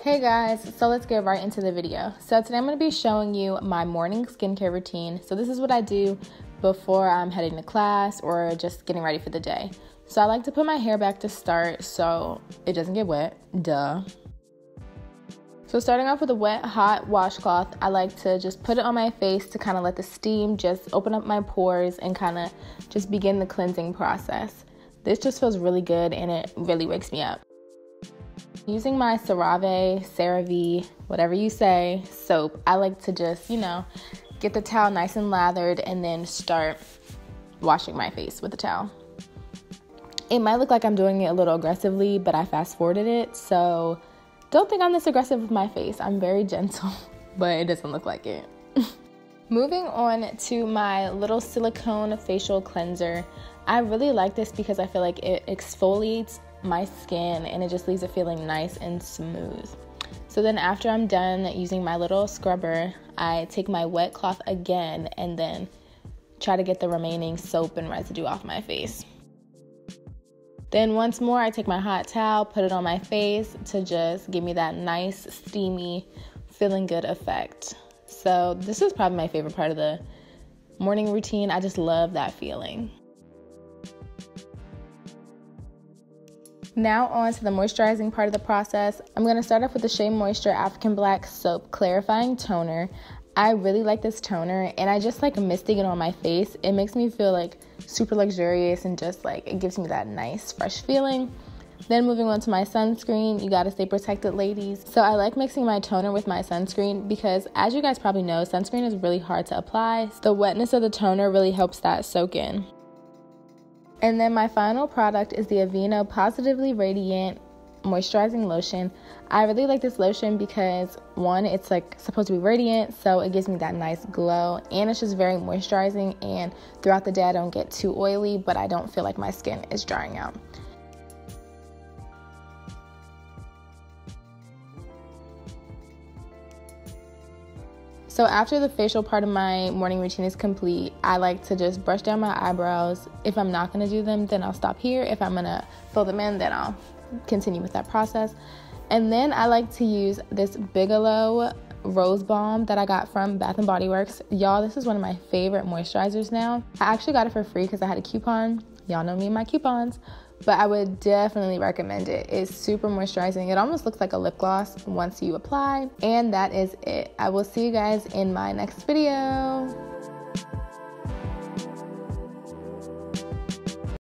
Hey guys, so let's get right into the video. So today I'm going to be showing you my morning skincare routine. So this is what I do before I'm heading to class or just getting ready for the day. So I like to put my hair back to start so it doesn't get wet, duh. So starting off with a wet, hot washcloth, I like to just put it on my face to kind of let the steam just open up my pores and kind of just begin the cleansing process. This just feels really good and it really wakes me up. Using my CeraVe, whatever you say, soap, I like to just, get the towel nice and lathered and then start washing my face with the towel. It might look like I'm doing it a little aggressively, but I fast forwarded it, so don't think I'm this aggressive with my face. I'm very gentle, but it doesn't look like it. Moving on to my little silicone facial cleanser. I really like this because I feel like it exfoliates my skin and it just leaves it feeling nice and smooth. So then after I'm done using my little scrubber, I take my wet cloth again and then try to get the remaining soap and residue off my face. Then once more, I take my hot towel, put it on my face to just give me that nice, steamy, feeling good effect. So this is probably my favorite part of the morning routine. I just love that feeling. Now on to the moisturizing part of the process. I'm going to start off with the Shea Moisture African Black Soap Clarifying Toner. I really like this toner and I just like misting it on my face. It makes me feel like super luxurious and just like it gives me that nice fresh feeling. Then moving on to my sunscreen, you gotta stay protected, ladies. So I like mixing my toner with my sunscreen because as you guys probably know, sunscreen is really hard to apply. The wetness of the toner really helps that soak in. And then my final product is the Aveeno Positively Radiant Moisturizing Lotion. I really like this lotion because one, it's like supposed to be radiant, so it gives me that nice glow, and it's just very moisturizing, and throughout the day I don't get too oily, but I don't feel like my skin is drying out. So after the facial part of my morning routine is complete, I like to just brush down my eyebrows. If I'm not going to do them, then I'll stop here. If I'm going to fill them in, then I'll continue with that process. And then I like to use this Bigelow Rose Balm that I got from Bath & Body Works. Y'all, this is one of my favorite moisturizers now. I actually got it for free because I had a coupon. Y'all know me and my coupons. But I would definitely recommend it. It's super moisturizing. It almost looks like a lip gloss once you apply. And that is it. I will see you guys in my next video.